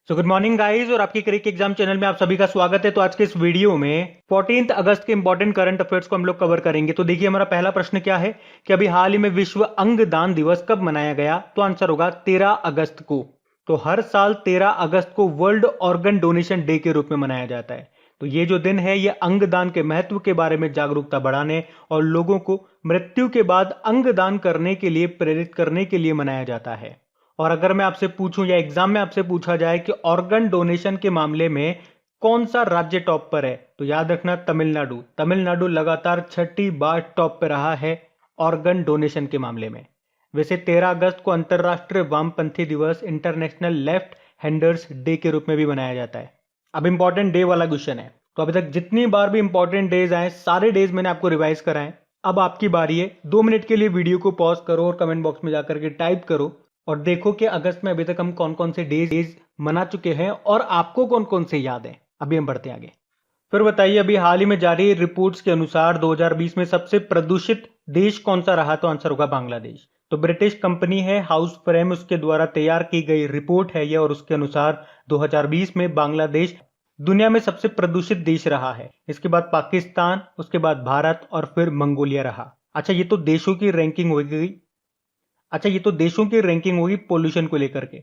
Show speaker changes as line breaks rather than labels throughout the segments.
Good morning guys और आपकी क्रिक exam channel में आप सभी का स्वागत है। तो आज के इस वीडियो में 14 अगस्त के इंपॉर्टेंट करंट अफेयर्स को हम लोग कवर करेंगे। तो देखिए हमारा पहला प्रश्न क्या है कि अभी हाल ही में विश्व अंगदान दिवस कब मनाया गया। तो आंसर होगा 13 अगस्त को। तो हर साल 13 अगस्त को वर्ल्ड ऑर्गन डोनेशन डे के रूप में मनाया जाता है। तो ये जो दिन है ये अंगदान के महत्व के बारे में जागरूकता बढ़ाने और लोगों को मृत्यु के बाद अंगदान करने के लिए प्रेरित करने के लिए मनाया जाता है। और अगर मैं आपसे पूछूं या एग्जाम में आपसे पूछा जाए कि ऑर्गन डोनेशन के मामले में कौन सा राज्य टॉप पर है, तो याद रखना तमिलनाडु। तमिलनाडु लगातार छठी बार टॉप पर रहा है ऑर्गन डोनेशन के मामले में। वैसे 13 अगस्त को अंतरराष्ट्रीय वामपंथी दिवस इंटरनेशनल लेफ्ट हैंडर्स डे के रूप में भी मनाया जाता है। अब इंपॉर्टेंट डे वाला क्वेश्चन है। तो अभी तक जितनी बार भी इंपॉर्टेंट डेज आए सारे डेज मैंने आपको रिवाइज कराए। अब आपकी बारी है। 2 मिनट के लिए वीडियो को पॉज करो और कमेंट बॉक्स में जाकर के टाइप करो और देखो कि अगस्त में अभी तक हम कौन कौन से डेज मना चुके हैं और आपको कौन कौन से याद हैं। अभी हम बढ़ते हैं आगे। फिर बताइए अभी हाल ही में जारी रिपोर्ट्स के अनुसार 2020 में सबसे प्रदूषित देश कौन सा रहा। तो आंसर होगा बांग्लादेश। तो ब्रिटिश कंपनी है हाउस फ्रेम, उसके द्वारा तैयार की गई रिपोर्ट है यह और उसके अनुसार 2020 में बांग्लादेश दुनिया में सबसे प्रदूषित देश रहा है। इसके बाद पाकिस्तान, उसके बाद भारत और फिर मंगोलिया रहा। अच्छा ये तो देशों की रैंकिंग होगी पोल्यूशन को लेकर के।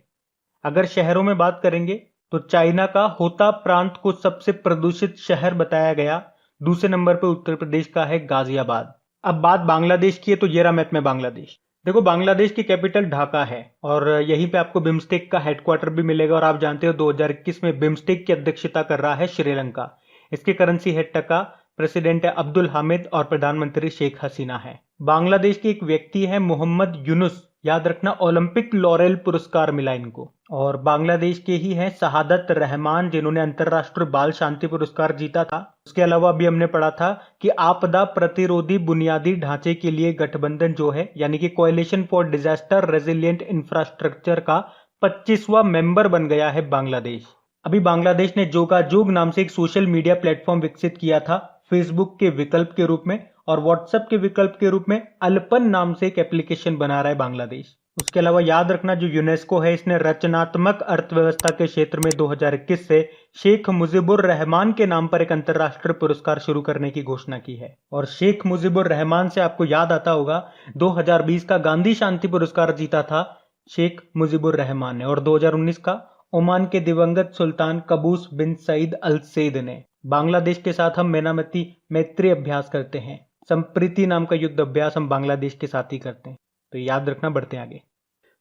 अगर शहरों में बात करेंगे तो चाइना का होता प्रांत को सबसे प्रदूषित शहर बताया गया। दूसरे नंबर पर उत्तर प्रदेश का है गाजियाबाद। अब बात बांग्लादेश की है तो ये रहा मैप में बांग्लादेश। देखो बांग्लादेश की कैपिटल ढाका है और यहीं पे आपको बिम्स्टेक का हेडक्वार्टर भी मिलेगा। और आप जानते हो 2021 में बिम्स्टेक की अध्यक्षता कर रहा है श्रीलंका। इसकी करेंसी है टका। प्रेसिडेंट है अब्दुल हामिद और प्रधानमंत्री शेख हसीना है। बांग्लादेश के एक व्यक्ति है मोहम्मद यूनुस, याद रखना ओलंपिक लॉरेल पुरस्कार मिला इनको। और बांग्लादेश के ही हैं शहादत रहमान जिन्होंने अंतरराष्ट्रीय बाल शांति पुरस्कार जीता था। उसके अलावा अभी हमने पढ़ा था कि आपदा प्रतिरोधी बुनियादी ढांचे के लिए गठबंधन जो है यानी कि coalition for disaster resilient infrastructure का 25वां मेंबर बन गया है बांग्लादेश। अभी बांग्लादेश ने जोगाजोग नाम से एक सोशल मीडिया प्लेटफॉर्म विकसित किया था फेसबुक के विकल्प के रूप में, और व्हाट्सएप के विकल्प के रूप में अल्पन नाम से एक एप्लीकेशन बना रहा है बांग्लादेश। उसके अलावा याद रखना जो यूनेस्को है इसने रचनात्मक अर्थव्यवस्था के क्षेत्र में 2021 से शेख मुजीबुर रहमान के नाम पर एक अंतरराष्ट्रीय पुरस्कार शुरू करने की घोषणा की है। और शेख मुजीबुर रहमान से आपको याद आता होगा 2020 का गांधी शांति पुरस्कार जीता था शेख मुजीबुर रहमान ने, और 2019 का ओमान के दिवंगत सुल्तान कबूस बिन सईद अल सैद ने। बांग्लादेश के साथ हम मेनामती मैत्री अभ्यास करते हैं। संप्रीति नाम का युद्ध अभ्यास हम बांग्लादेश के साथ ही करते हैं। तो याद रखना, बढ़ते हैं आगे।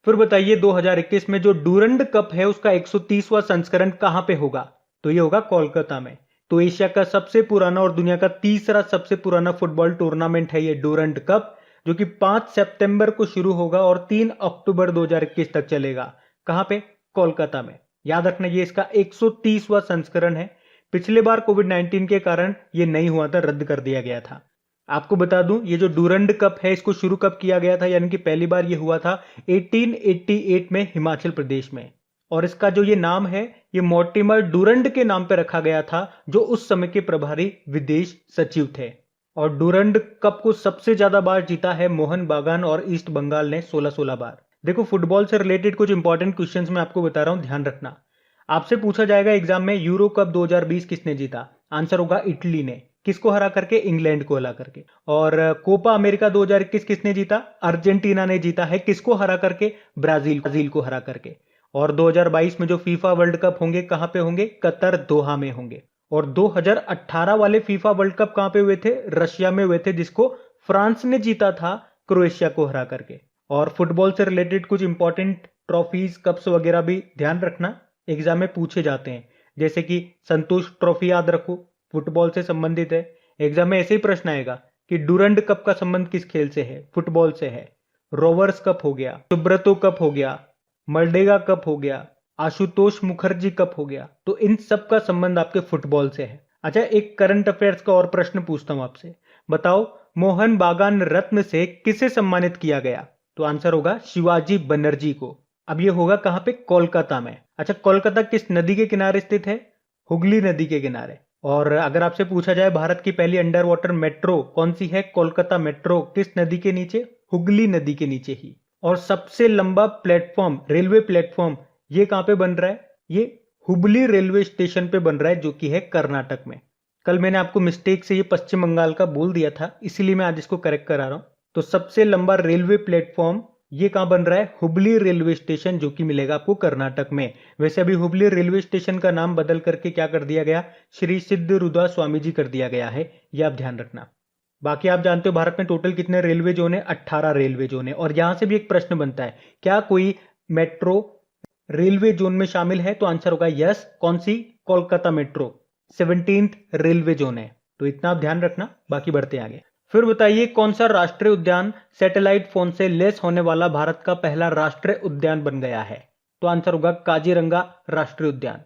फिर बताइए 2021 में जो डूरंड कप है उसका 130वां संस्करण कहां पे होगा। तो ये होगा कोलकाता में। तो एशिया का सबसे पुराना और दुनिया का तीसरा सबसे पुराना फुटबॉल टूर्नामेंट है ये डूरंड कप, जो कि 5 सितंबर को शुरू होगा और 3 अक्टूबर 2021 तक चलेगा। कहां पे? कोलकाता में। याद रखना ये इसका 130वां संस्करण है। पिछले बार कोविड-19 के कारण ये नहीं हुआ था, रद्द कर दिया गया था। आपको बता दूं ये जो डूरंड कप है इसको शुरू कब किया गया था, यानी कि पहली बार ये हुआ था 1888 में हिमाचल प्रदेश में। और इसका जो ये नाम है ये मोर्टिमर डूरंड के नाम पे रखा गया था जो उस समय के प्रभारी विदेश सचिव थे। और डूरंड कप को सबसे ज्यादा बार जीता है मोहन बागान और ईस्ट बंगाल ने 16-16 बार। देखो फुटबॉल से रिलेटेड कुछ इंपॉर्टेंट क्वेश्चंस मैं आपको बता रहा हूं, ध्यान रखना। आपसे पूछा जाएगा एग्जाम में यूरो कप 2020 किसने जीता। आंसर होगा इटली ने। किसको हरा करके? इंग्लैंड को हरा करके। और कोपा अमेरिका 2021 किसने जीता? अर्जेंटीना ने जीता है। किसको हरा करके? ब्राजील को हरा करके। और 2022 में जो फीफा वर्ल्ड कप होंगे कहां पे होंगे? कतर दोहा में होंगे। और 2018 वाले फीफा वर्ल्ड कप कहां पे हुए थे? रशिया में हुए थे, जिसको फ्रांस ने जीता था क्रोएशिया को हरा करके। और फुटबॉल से रिलेटेड कुछ इंपॉर्टेंट ट्रॉफीज कप्स वगैरह भी ध्यान रखना, एग्जाम में पूछे जाते हैं। जैसे कि संतोष ट्रॉफी याद रखो, फुटबॉल से संबंधित है। एग्जाम में ऐसे ही प्रश्न आएगा कि डूरंड कप का संबंध किस खेल से है? फुटबॉल से है। रोवर्स कप हो गया, सुब्रतो कप हो गया, मर्डेगा कप हो गया, आशुतोष मुखर्जी कप हो गया। तो इन सब का संबंध आपके फुटबॉल से है। अच्छा एक करंट अफेयर्स का और प्रश्न पूछता हूं आपसे, बताओ मोहन बागान रत्न से किसे सम्मानित किया गया। तो आंसर होगा शिवाजी बनर्जी को। अब ये होगा कहां पे? कोलकाता में। अच्छा कोलकाता किस नदी के किनारे स्थित है? हुगली नदी के किनारे। और अगर आपसे पूछा जाए भारत की पहली अंडर वाटर मेट्रो कौन सी है? कोलकाता मेट्रो। किस नदी के नीचे? हुगली नदी के नीचे ही। और सबसे लंबा प्लेटफॉर्म, रेलवे प्लेटफॉर्म, ये कहां पे बन रहा है? ये हुबली रेलवे स्टेशन पे बन रहा है, जो कि है कर्नाटक में। कल मैंने आपको मिस्टेक से ये पश्चिम बंगाल का बोल दिया था, इसीलिए मैं आज इसको करेक्ट करा रहा हूं। तो सबसे लंबा रेलवे प्लेटफॉर्म ये कहां बन रहा है? हुबली रेलवे स्टेशन, जो कि मिलेगा आपको कर्नाटक में। वैसे अभी हुबली रेलवे स्टेशन का नाम बदल करके क्या कर दिया गया? श्री सिद्ध रुदा स्वामी जी कर दिया गया है, यह आप ध्यान रखना। बाकी आप जानते हो भारत में टोटल कितने रेलवे जोन है? 18 रेलवे जोन है। और यहां से भी एक प्रश्न बनता है, क्या कोई मेट्रो रेलवे जोन में शामिल है? तो आंसर होगा यस। कौन सी? Kolkata metro 17th railway zone है। तो इतना आप ध्यान रखना, बाकी बढ़ते आगे। फिर बताइए कौन सा राष्ट्रीय उद्यान सैटेलाइट फोन से लेस होने वाला भारत का पहला राष्ट्रीय उद्यान बन गया है? तो आंसर होगा काजीरंगा राष्ट्रीय उद्यान।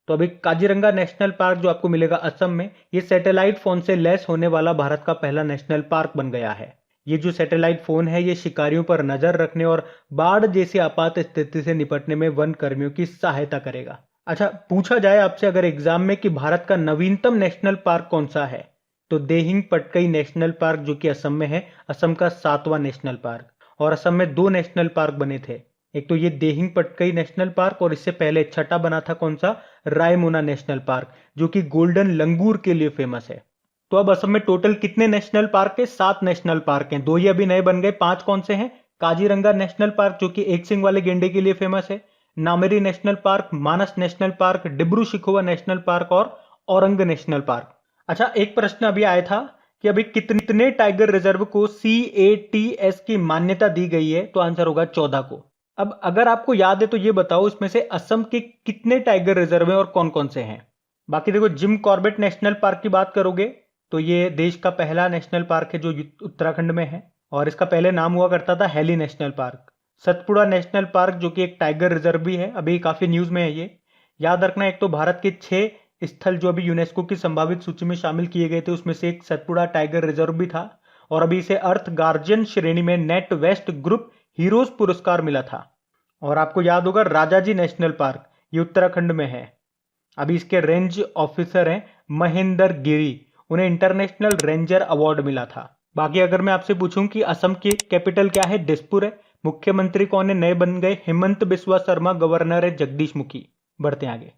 तो अभी काजीरंगा नेशनल पार्क जो आपको मिलेगा असम में, ये सैटेलाइट फोन से लेस होने वाला भारत का पहला नेशनल पार्क बन गया है। ये जो सैटेलाइट फोन है, ये शिकारियों पर नजर रखने और बाढ़ जैसी आपात स्थिति से निपटने में वन कर्मियों की सहायता करेगा। अच्छा, पूछा जाए आपसे अगर एग्जाम में कि भारत का नवीनतम नेशनल पार्क कौन सा है, तो देहिंग पटकई नेशनल पार्क, जो कि असम में है, असम का 7वां नेशनल पार्क। और असम में 2 नेशनल पार्क बने थे, एक तो ये देहिंग पटकई नेशनल पार्क, और इससे पहले छठा बना था कौन सा? रायमोना नेशनल पार्क, जो कि गोल्डन लंगूर के लिए फेमस है। तो अब असम में टोटल कितने नेशनल पार्क है? 7 नेशनल पार्क हैं। 2 ही अभी नए बन गए, 5 कौन से हैं? काजीरंगा नेशनल पार्क, जो कि एक सिंग वाले गेंडे के लिए फेमस है, Nameri national park, Manas national park, Dibru Saikhowa national park और औरंग नेशनल पार्क। अच्छा, एक प्रश्न अभी आया था कि अभी कितने टाइगर रिजर्व को CATS की मान्यता दी गई है? तो आंसर होगा 14 को। अब अगर आपको याद है तो ये बताओ इसमें से असम के कितने टाइगर रिजर्व हैं और कौन कौन से हैं? बाकी देखो, जिम कॉर्बेट नेशनल पार्क की बात करोगे तो ये देश का पहला नेशनल पार्क है जो उत्तराखंड में है, और इसका पहले नाम हुआ करता था Hailey national park. Satpura national park, जो कि एक टाइगर रिजर्व भी है, अभी काफी न्यूज में है ये। याद रखना, एक तो भारत के 6 स्थल जो अभी यूनेस्को की संभावित सूची में शामिल किए गए थे, उसमें से एक सतपुड़ा टाइगर रिजर्व भी था, और अभी इसे अर्थ गार्जियन श्रेणी में नेट वेस्ट ग्रुप हीरोज पुरस्कार मिला था। और आपको याद होगा राजाजी नेशनल पार्क, ये उत्तराखंड में है। अभी इसके रेंज ऑफिसर हैं महेंद्र गिरी, उन्हें इंटरनेशनल रेंजर अवार्ड मिला था। बाकी अगर मैं आपसे पूछूं कि असम की कैपिटल क्या है? दिसपुर है। मुख्यमंत्री कौन है? नए बन गए हेमंत बिस्वा शर्मा, गवर्नर है जगदीश मुखी। बढ़ते हैं आगे।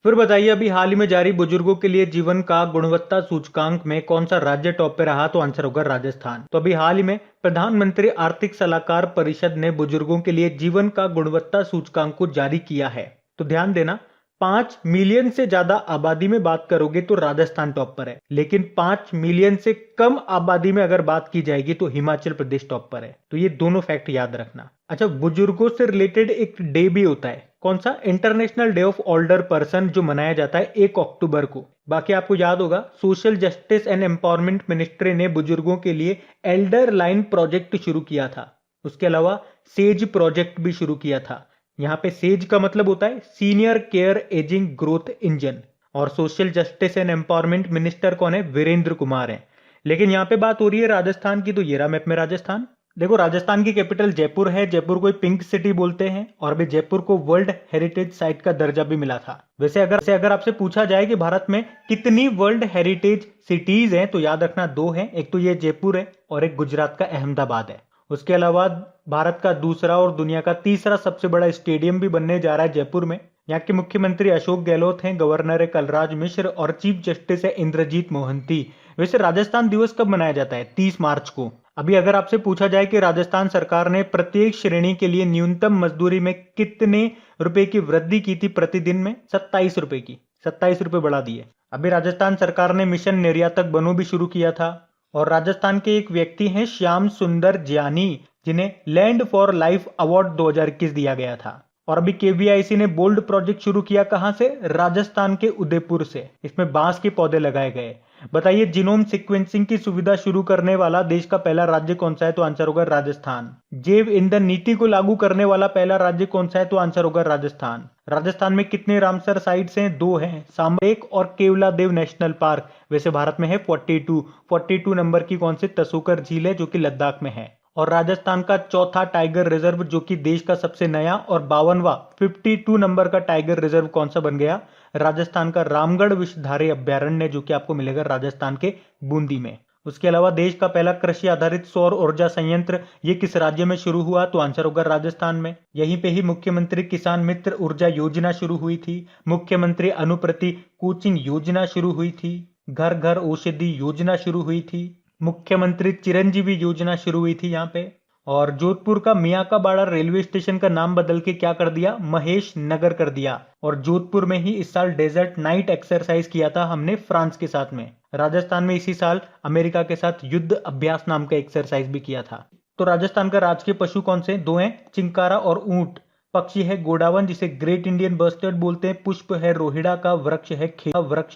फिर बताइए अभी हाल ही में जारी बुजुर्गों के लिए जीवन का गुणवत्ता सूचकांक में कौन सा राज्य टॉप पे रहा? तो आंसर होगा राजस्थान। तो अभी हाल ही में प्रधानमंत्री आर्थिक सलाहकार परिषद ने बुजुर्गों के लिए जीवन का गुणवत्ता सूचकांक को जारी किया है। तो ध्यान देना, 5 मिलियन से ज्यादा आबादी में बात करोगे तो राजस्थान टॉप पर है, लेकिन 5 मिलियन से कम आबादी में अगर बात की जाएगी तो हिमाचल प्रदेश टॉप पर है। तो ये दोनों फैक्ट याद रखना। अच्छा, बुजुर्गों से रिलेटेड एक डे भी होता है, कौन सा? International day of older person, जो मनाया जाता है 1 अक्टूबर को। बाकी आपको याद होगा social justice and empowerment ministry ने बुजुर्गों के लिए एल्डर लाइन प्रोजेक्ट शुरू किया था। उसके अलावा सेज प्रोजेक्ट भी शुरू किया था। यहाँ पे सेज का मतलब होता है senior care aging growth engine, और social justice and empowerment minister कौन है? वीरेंद्र कुमार है। लेकिन यहाँ पे बात हो रही है राजस्थान की, तो ये रहा मैप में राजस्थान। देखो, राजस्थान की कैपिटल जयपुर है, जयपुर को पिंक सिटी बोलते हैं, और अभी जयपुर को वर्ल्ड हेरिटेज साइट का दर्जा भी मिला था। वैसे अगर आपसे पूछा जाए कि भारत में कितनी वर्ल्ड हेरिटेज सिटीज हैं, तो याद रखना 2 हैं, एक तो ये जयपुर है और एक गुजरात का अहमदाबाद है। उसके अलावा भारत का दूसरा और दुनिया का तीसरा सबसे बड़ा स्टेडियम भी बनने जा रहा है जयपुर में। यहाँ के मुख्यमंत्री अशोक गहलोत हैं, गवर्नर है कलराज मिश्र, और चीफ जस्टिस है इंद्रजीत मोहंती। वैसे राजस्थान दिवस कब मनाया जाता है? 30 मार्च को। अभी अगर आपसे पूछा जाए कि राजस्थान सरकार ने प्रत्येक श्रेणी के लिए न्यूनतम मजदूरी में कितने रुपए की वृद्धि की थी प्रतिदिन में? 27 रुपए की, 27 रुपए बढ़ा दिए। अभी राजस्थान सरकार ने मिशन निर्यातक बनो भी शुरू किया था। और राजस्थान के एक व्यक्ति हैं श्याम सुंदर ज्ञानी, जिन्हें लैंड फॉर लाइफ अवार्ड 2021 दिया गया था। और अभी KVIC ने बोल्ड प्रोजेक्ट शुरू किया, कहां से? राजस्थान के उदयपुर से। इसमें बांस के पौधे लगाए गए। बताइए जीनोम सीक्वेंसिंग की सुविधा शुरू करने वाला देश का पहला राज्य कौन सा है? तो आंसर होगा राजस्थान। जैव ईंधन नीति को लागू करने वाला पहला राज्य कौन सा है? तो आंसर होगा राजस्थान। राजस्थान में कितने रामसर साइट्स हैं? 2 हैं, सामरेक और केवला देव नेशनल पार्क। वैसे भारत में है 42 नंबर की कौन सी? तसोकर झील है, जो कि लद्दाख में है। और राजस्थान का चौथा टाइगर रिजर्व, जो कि देश का सबसे नया और 52वां 52 नंबर का टाइगर रिजर्व कौन सा बन गया? राजस्थान का रामगढ़ विषधारी अभ्यारण्य, जो कि आपको मिलेगा राजस्थान के बूंदी में। उसके अलावा देश का पहला कृषि आधारित सौर ऊर्जा संयंत्र ये किस राज्य में शुरू हुआ? तो आंसर होगा राजस्थान में। यहीं पे ही मुख्यमंत्री किसान मित्र ऊर्जा योजना शुरू हुई थी, मुख्यमंत्री अनुप्रति कोचिंग योजना शुरू हुई थी, घर घर औषधि योजना शुरू हुई थी, मुख्यमंत्री चिरंजीवी योजना शुरू हुई थी यहाँ पे। और जोधपुर का मियाँ का बाड़ा रेलवे स्टेशन का नाम बदल के क्या कर दिया? महेश नगर कर दिया। और जोधपुर में ही इस साल डेजर्ट नाइट एक्सरसाइज किया था हमने फ्रांस के साथ में। राजस्थान में इसी साल अमेरिका के साथ युद्ध अभ्यास नाम का एक्सरसाइज भी किया था। तो राजस्थान का राजकीय पशु कौन से? दो हैं, चिंकारा और ऊंट। पक्षी है गोडावन जिसे ग्रेट इंडियन बस्टर्ड बोलते हैं। पुष्प है रोहिड़ा का, वृक्ष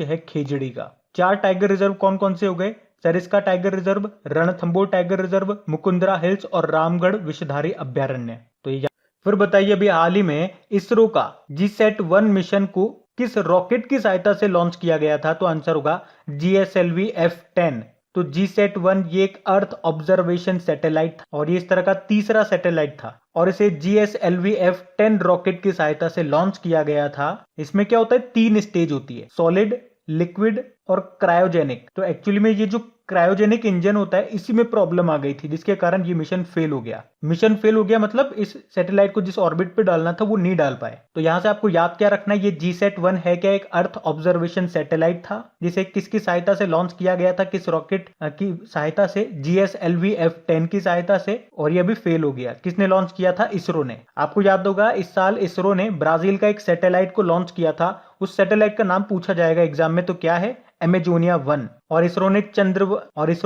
है खेजड़ी का। 4 टाइगर रिजर्व कौन कौन से हो गए? Sariska tiger reserve, Ranthambore tiger reserve, Mukundra hills और रामगढ़ विषधारी अभ्यारण्य। तो ये फिर बताइए, अभी हाल ही में इसरो का GSAT-1 मिशन को किस रॉकेट की सहायता से लॉन्च किया गया था? तो आंसर होगा GSLV F10। तो GSAT-1 ये एक अर्थ ऑब्जर्वेशन सैटेलाइट था और ये इस तरह का तीसरा सैटेलाइट था और इसे GSLV F10 रॉकेट की सहायता से लॉन्च किया गया था। इसमें क्या होता है? 3 स्टेज होती है, सॉलिड, लिक्विड और क्रायोजेनिक। तो एक्चुअली में ये जो क्रायोजेनिक इंजन होता है इसी में प्रॉब्लम आ गई थी जिसके कारण ये मिशन फेल हो गया। मिशन फेल हो गया मतलब इस सैटेलाइट को जिस ऑर्बिट पे डालना था वो नहीं डाल पाए। तो यहां से आपको याद क्या रखना है, ये GSAT-1 है क्या? एक अर्थ ऑब्जर्वेशन सैटेलाइट था जिसे किसकी सहायता से लॉन्च किया गया था? किस रॉकेट की सहायता से? GSLV F10 की सहायता से। और ये अभी फेल हो गया। किसने लॉन्च किया था? इसरो ने। आपको याद होगा इस साल इसरो ने ब्राजील का एक सैटेलाइट को लॉन्च किया था। उस सैटेलाइट का नाम पूछा जाएगा एग्जाम में, तो क्या है? एमेजोनिया 1। और इसरो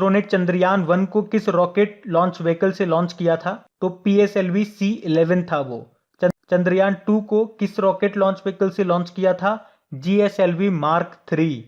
ने चंद्रयान 1 को किस रॉकेट लॉन्च व्हीकल से लॉन्च किया था? तो PSLV C11 था वो। चंद्रयान 2 को किस रॉकेट लॉन्च व्हीकल से लॉन्च किया था? GSLV Mark 3।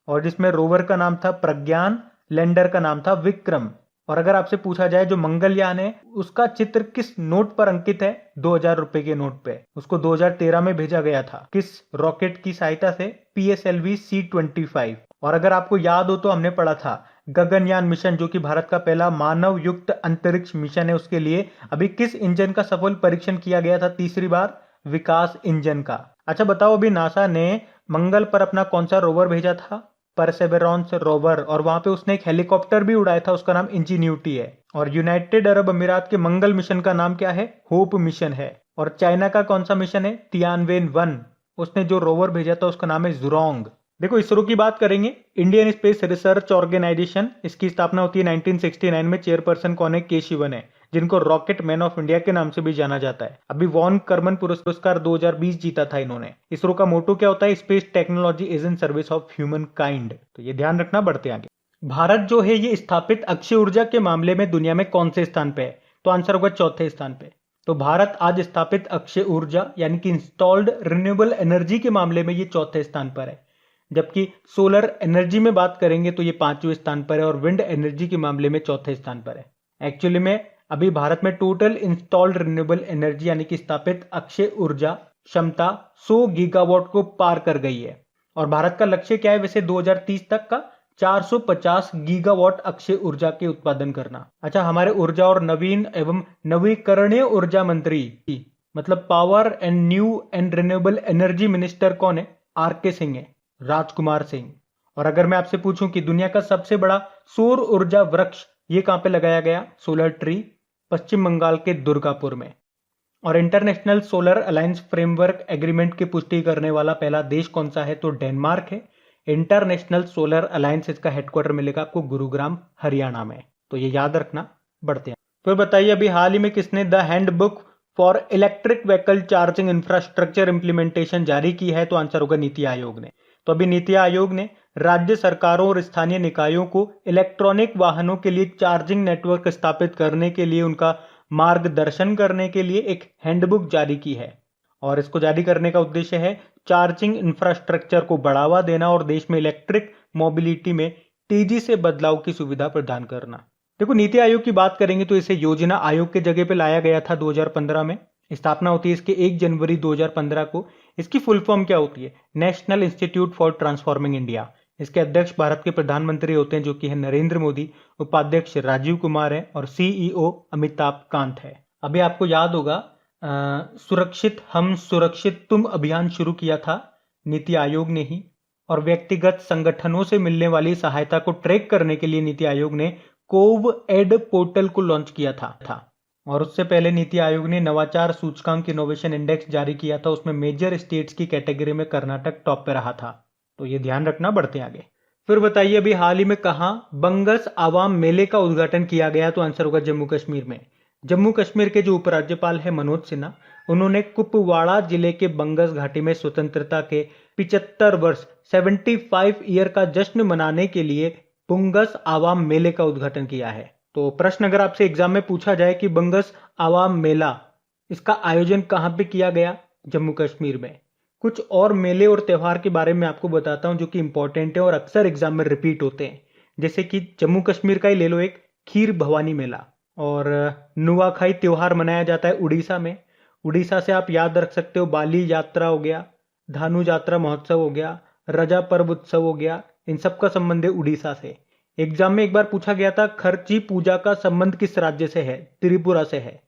और जिसमें रोवर का नाम था प्रज्ञान, लैंडर का नाम था विक्रम। और अगर आपसे पूछा जाए जो मंगलयान है उसका चित्र किस नोट पर अंकित है? 2000 रुपए के नोट पे। उसको 2013 में भेजा गया था। किस रॉकेट की सहायता से? PSLV C25। और अगर आपको याद हो तो हमने पढ़ा था गगनयान मिशन जो कि भारत का पहला मानव युक्त अंतरिक्ष मिशन है, उसके लिए अभी किस इंजन का सफल परीक्षण किया गया था तीसरी बार? विकास इंजन का। अच्छा बताओ, अभी नासा ने मंगल पर अपना कौन सा रोवर भेजा था? परसेवेरेंस रोवर। और वहां पे उसने एक हेलीकॉप्टर भी उड़ाया था, उसका नाम इंजीन्यूटी है। और यूनाइटेड अरब अमीरात के मंगल मिशन का नाम क्या है? होप मिशन है। और चाइना का कौन सा मिशन है? तियानवेन-1। उसने जो रोवर भेजा था उसका नाम है जुरोंग। देखो इसरो की बात करेंगे, इंडियन स्पेस रिसर्च ऑर्गेनाइजेशन, इसकी स्थापना होती है 1969 में। चेयरपर्सन कौन है? के शिवन है, जिनको रॉकेट मैन ऑफ इंडिया के नाम से भी जाना जाता है। अभी वॉन कर्मन पुरस्कार 2020 जीता था इन्होंने। इसरो का मोटो क्या होता है? Space technology is in service of human kind. तो ये ध्यान रखना, बढ़ते आगे। भारत जो है ये स्थापित अक्षय ऊर्जा के मामले में दुनिया में कौन से स्थान पे है? तो आंसर होगा चौथे स्थान पे। तो भारत आज स्थापित अक्षय ऊर्जा यानी कि इंस्टॉल्ड रिन्यूएबल एनर्जी के मामले में ये चौथे स्थान पर है। जबकि सोलर एनर्जी में बात करेंगे तो ये 5वें स्थान पर है और विंड एनर्जी के मामले में चौथे स्थान पर है। एक्चुअली में अभी भारत में टोटल इंस्टॉल्ड रिन्यूएबल एनर्जी यानी कि स्थापित अक्षय ऊर्जा क्षमता 100 गीगावाट को पार कर गई है। और भारत का लक्ष्य क्या है वैसे 2030 तक का? 450 गीगावाट अक्षय ऊर्जा के उत्पादन करना। अच्छा, हमारे ऊर्जा और नवीन एवं नवीकरणीय ऊर्जा मंत्री मतलब power and new and renewable energy minister कौन है? RK सिंह है, राजकुमार सिंह। और अगर मैं आपसे पूछूं कि दुनिया का सबसे बड़ा सौर ऊर्जा वृक्ष ये कहां पे लगाया गया? सोलर ट्री, पश्चिम बंगाल के दुर्गापुर में। और international solar alliance framework agreement की पुष्टि करने वाला पहला देश कौन सा है? तो डेनमार्क है। इंटरनेशनल सोलर अलायंस, इसका हेडक्वार्टर मिलेगा आपको गुरुग्राम हरियाणा में। तो ये याद रखना, बढ़ते हैं। फिर बताइए, अभी हाल ही में किसने the handbook for electric vehicle charging infrastructure implementation जारी की है? तो आंसर होगा नीति आयोग ने। तो अभी नीति आयोग ने राज्य सरकारों और स्थानीय निकायों को इलेक्ट्रॉनिक वाहनों के लिए चार्जिंग नेटवर्क स्थापित करने के लिए उनका मार्गदर्शन करने के लिए एक हैंडबुक जारी की है। और इसको जारी करने का उद्देश्य है चार्जिंग इंफ्रास्ट्रक्चर को बढ़ावा देना और देश में इलेक्ट्रिक मोबिलिटी में तेजी से बदलाव की सुविधा प्रदान करना। देखो नीति आयोग की बात करेंगे तो इसे योजना आयोग के जगह पे लाया गया था 2015 में। स्थापना होती है इसके 1 जनवरी 2015 को। इसकी फुल फॉर्म क्या होती है? National institute for transforming India. इसके अध्यक्ष भारत के प्रधानमंत्री होते हैं जो कि है नरेंद्र मोदी, उपाध्यक्ष राजीव कुमार है और CEO अमिताभ कांत है। अभी आपको याद होगा सुरक्षित हम सुरक्षित तुम अभियान शुरू किया था नीति आयोग ने ही। और व्यक्तिगत संगठनों से मिलने वाली सहायता को ट्रैक करने के लिए नीति आयोग ने कोव एड पोर्टल को लॉन्च किया था। और उससे पहले नीति आयोग ने नवाचार सूचकांक इनोवेशन इंडेक्स जारी किया था, उसमें मेजर स्टेट्स की कैटेगरी में कर्नाटक टॉप पे रहा था। तो ये ध्यान रखना, बढ़ते आगे। फिर बताइए अभी हाल ही में कहां बंगस आवाम मेले का उद्घाटन किया गया? तो आंसर होगा जम्मू कश्मीर में। जम्मू कश्मीर के जो उपराज्यपाल है मनोज सिन्हा, उन्होंने कुपवाड़ा जिले के बंगस घाटी में स्वतंत्रता के 75 वर्ष 75 ईयर का जश्न मनाने के लिए बंगस आवाम मेले का उद्घाटन किया है। तो प्रश्न अगर आपसे एग्जाम में पूछा जाए कि बंगस आवाम मेला, इसका आयोजन कहां पे किया गया? जम्मू कश्मीर में। कुछ और मेले और त्योहार के बारे में आपको बताता हूं जो कि इंपॉर्टेंट है और अक्सर एग्जाम में रिपीट होते हैं। जैसे कि जम्मू कश्मीर का ही ले लो एक खीर भवानी मेला, और नुआखाई त्योहार मनाया जाता है उड़ीसा में। उड़ीसा से आप याद रख सकते हो बाली यात्रा हो गया, धानु यात्रा महोत्सव हो गया, रजा पर्व उत्सव हो गया, इन सब का संबंध है उड़ीसा से। एग्जाम में एक बार पूछा गया था खर्ची पूजा का संबंध किस राज्य से है? त्रिपुरा से है।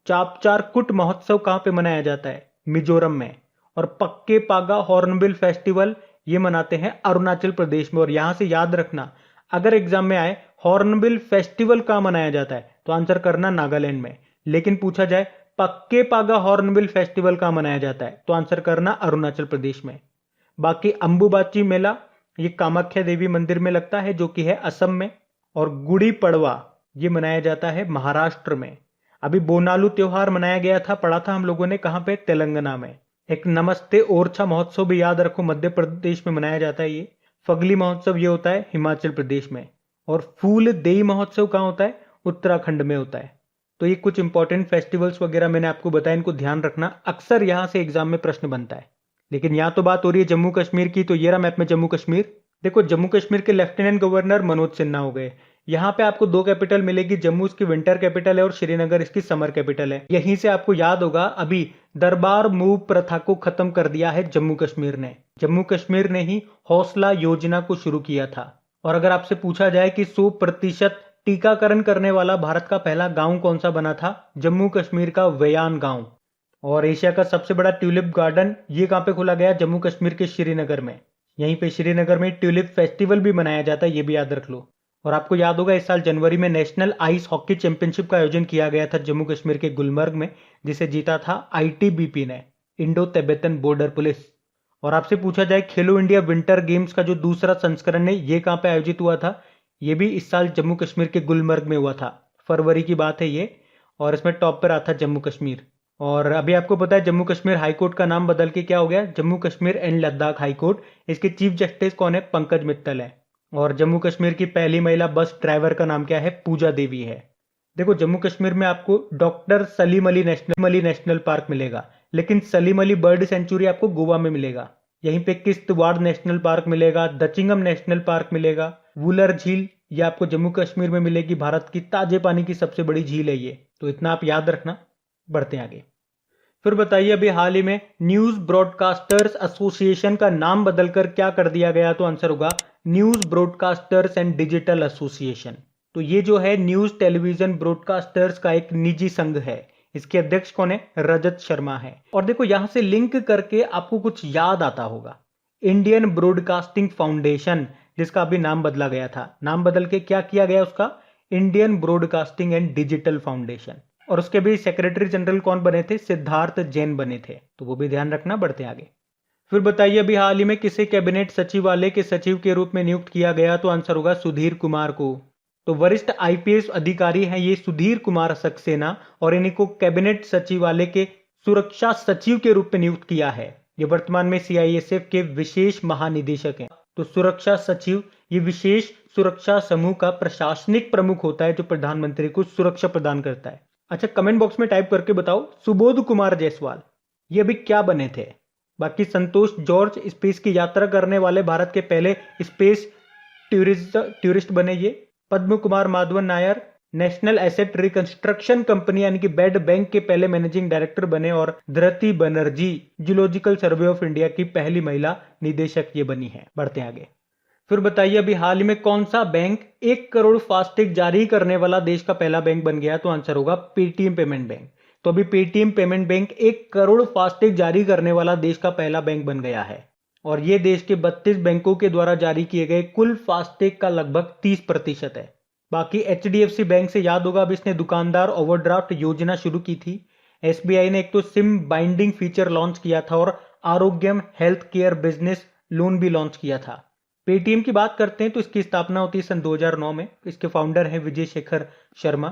चापचारकुट महोत्सव कहां पे मनाया जाता है? मिजोरम में। और पक्के पागा हॉर्नबिल फेस्टिवल ये मनाते हैं अरुणाचल प्रदेश में। और यहां से याद रखना, अगर एग्जाम में आए हॉर्नबिल फेस्टिवल कहां मनाया जाता है तो आंसर करना नागालैंड में। लेकिन पूछा जाए पक्के पागा हॉर्नबिल फेस्टिवल कहां मनाया जाता है तो आंसर करना अरुणाचल प्रदेश में। बाकी अंबुबाची मेला ये कामाख्या देवी मंदिर में लगता है जो कि है असम में। और गुड़ी पड़वा ये मनाया जाता है महाराष्ट्र में। अभी बोनालू त्योहार मनाया गया था, पढ़ा था हम लोगों ने, कहां पे? तेलंगाना में। एक नमस्ते ओरछा महोत्सव भी याद रखो, मध्य प्रदेश में मनाया जाता है ये। फगली महोत्सव ये होता है हिमाचल प्रदेश में। और फूल देई महोत्सव कहां होता है? उत्तराखंड में होता है। तो ये कुछ इंपॉर्टेंट फेस्टिवल्स वगैरह मैंने आपको बताया, इनको ध्यान रखना, अक्सर यहां से एग्जाम में प्रश्न बनता है। लेकिन यहां तो बात हो रही है जम्मू कश्मीर की, तो ये रहा मैप में जम्मू कश्मीर। देखो जम्मू कश्मीर के लेफ्टिनेंट गवर्नर मनोज सिन्हा हो गए। यहाँ पे आपको दो कैपिटल मिलेगी, जम्मू इसकी विंटर कैपिटल है और श्रीनगर इसकी समर कैपिटल है। यहीं से आपको याद होगा अभी दरबार मूव प्रथा को खत्म कर दिया है जम्मू कश्मीर ने। जम्मू कश्मीर ने ही हौसला योजना को शुरू किया था। और अगर आपसे पूछा जाए कि 100% टीकाकरण करने वाला भारत का पहला गांव कौन सा बना था? जम्मू कश्मीर का वयान गांव। और एशिया का सबसे बड़ा ट्यूलिप गार्डन ये कहां पे खोला गया? जम्मू कश्मीर के श्रीनगर में। यहीं पे श्रीनगर में ट्यूलिप फेस्टिवल भी मनाया जाता है, ये भी याद रख लो। और आपको याद होगा इस साल जनवरी में नेशनल आइस हॉकी चैंपियनशिप का आयोजन किया गया था जम्मू कश्मीर के गुलमर्ग में, जिसे जीता था आईटीबीपी ने, इंडो तिब्बतन बॉर्डर पुलिस। और आपसे पूछा जाए खेलो इंडिया विंटर गेम्स का जो दूसरा संस्करण है ये कहां पे आयोजित हुआ था? ये भी इस साल जम्मू कश्मीर के गुलमर्ग में हुआ था, फरवरी की बात है ये। और इसमें टॉप पर आता जम्मू कश्मीर। और अभी आपको पता है जम्मू कश्मीर हाईकोर्ट का नाम बदल के क्या हो गया? Jammu Kashmir and Ladakh high court. इसके चीफ जस्टिस कौन है? पंकज मित्तल है। और जम्मू कश्मीर की पहली महिला बस ड्राइवर का नाम क्या है? पूजा देवी है। देखो जम्मू कश्मीर में आपको doctor Salim Ali national park मिलेगा, लेकिन सलीम अली बर्ड सेंचुरी आपको गोवा में मिलेगा। यहीं पे किश्तवाड़ नेशनल पार्क मिलेगा, दचिंगम नेशनल पार्क मिलेगा, वुलर झील ये आपको जम्मू कश्मीर में मिलेगी। भारत की ताजे पानी की सबसे बड़ी झील है ये, तो इतना आप याद रखना। बढ़ते हैं आगे। फिर बताइए अभी हाल ही में न्यूज ब्रॉडकास्टर्स एसोसिएशन का नाम बदलकर क्या कर दिया गया? तो आंसर होगा news broadcasters and digital association. तो ये जो है न्यूज टेलीविजन ब्रॉडकास्टर्स का एक निजी संघ है। इसके अध्यक्ष कौन है? रजत शर्मा है। और देखो यहां से लिंक करके आपको कुछ याद आता होगा, इंडियन ब्रॉडकास्टिंग फाउंडेशन, जिसका अभी नाम बदला गया था। नाम बदल के क्या किया गया उसका? Indian broadcasting and digital foundation. और उसके भी सेक्रेटरी जनरल कौन बने थे? सिद्धार्थ जैन बने थे, तो वो भी ध्यान रखना। बढ़ते आगे। फिर बताइए अभी हाल ही में किसे कैबिनेट सचिवालय के सचिव के रूप में नियुक्त किया गया? तो आंसर होगा सुधीर कुमार को। तो वरिष्ठ आईपीएस अधिकारी हैं ये सुधीर कुमार सक्सेना, और इन्हीं को कैबिनेट सचिवालय के सुरक्षा सचिव के रूप में नियुक्त किया है। ये वर्तमान में सीआईएसएफ के विशेष महानिदेशक हैं। तो सुरक्षा सचिव ये विशेष सुरक्षा समूह का प्रशासनिक प्रमुख होता है जो प्रधानमंत्री को सुरक्षा प्रदान करता है। अच्छा, कमेंट बॉक्स में टाइप करके बताओ सुबोध कुमार जायसवाल ये अभी क्या बने थे? बाकी संतोष जॉर्ज स्पेस की यात्रा करने वाले भारत के पहले स्पेस टूरिस्ट बने ये। Padma Kumar Madhavan Nair national asset reconstruction company यानी कि बेड बैंक के पहले मैनेजिंग डायरेक्टर बने। और Dhriti Banerjee zoological survey of India की पहली महिला निदेशक ये बनी है। बढ़ते आगे। फिर बताइए अभी हाल ही में कौन सा बैंक 1 करोड़ फास्टैग जारी करने वाला देश का पहला बैंक बन गया? तो आंसर होगा पेटीएम पेमेंट बैंक। तो अभी Paytm payment bank 1 crore FASTag जारी करने वाला देश का पहला बैंक बन गया है। और ये देश के 32 बैंकों के द्वारा जारी किए गए कुल फास्टैग का लगभग 30% है। बाकी HDFC बैंक से याद होगा, अब इसने दुकानदार ओवरड्राफ्ट योजना शुरू की थी। SBI ने एक तो सिम बाइंडिंग फीचर लॉन्च किया था और आरोग्यम हेल्थ केयर बिजनेस लोन भी लॉन्च किया था। पेटीएम की बात करते हैं तो इसकी स्थापना होती है सन 2009 में। इसके फाउंडर हैं विजय शेखर शर्मा।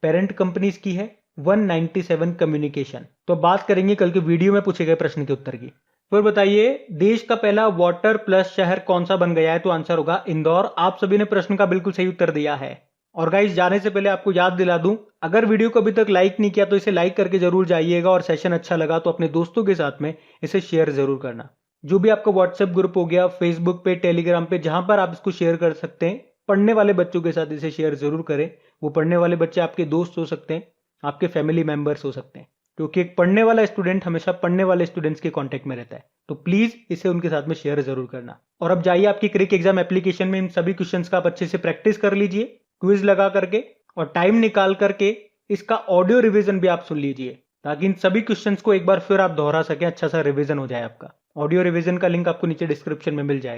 पेरेंट कंपनी इसकी है 197 कम्युनिकेशन। तो बात करेंगे कल के वीडियो में पूछे गए प्रश्न के उत्तर की। फिर बताइए, देश का पहला वाटर प्लस शहर कौन सा बन गया है? तो आंसर होगा इंदौर। आप सभी ने प्रश्न का बिल्कुल सही उत्तर दिया है। और गाइस, जाने से पहले आपको याद दिला दूं, अगर वीडियो को अभी तक लाइक नहीं किया तो इसे लाइक करके जरूर जाइएगा, और सेशन अच्छा लगा तो अपने दोस्तों के साथ में इसे शेयर जरूर करना। जो भी आपका व्हाट्सएप ग्रुप हो गया, फेसबुक पे, टेलीग्राम पे, जहां पर आप इसको शेयर कर सकते हैं, पढ़ने वाले बच्चों के साथ इसे शेयर जरूर करें। वो पढ़ने वाले बच्चे आपके दोस्त हो सकते हैं, आपके फैमिली मेंबर्स हो सकते हैं, क्योंकि एक पढ़ने वाला स्टूडेंट हमेशा पढ़ने वाले स्टूडेंट्स के कांटेक्ट में रहता है। तो प्लीज इसे उनके साथ में शेयर जरूर करना। और अब जाइए आपकी क्रिक एग्जाम एप्लीकेशन में इन सभी क्वेश्चंस का आप अच्छे से प्रैक्टिस कर लीजिए, क्विज लगा करके, और टाइम निकाल करके इसका ऑडियो रिवीजन भी आप सुन लीजिए, ताकि इन सभी क्वेश्चंस को एक बार फिर आप दोहरा सकें, अच्छा सा रिवीजन हो जाए आपका। ऑडियो रिवीजन का लिंक आपको नीचे डिस्क्रिप्शन में मिल जाएगा।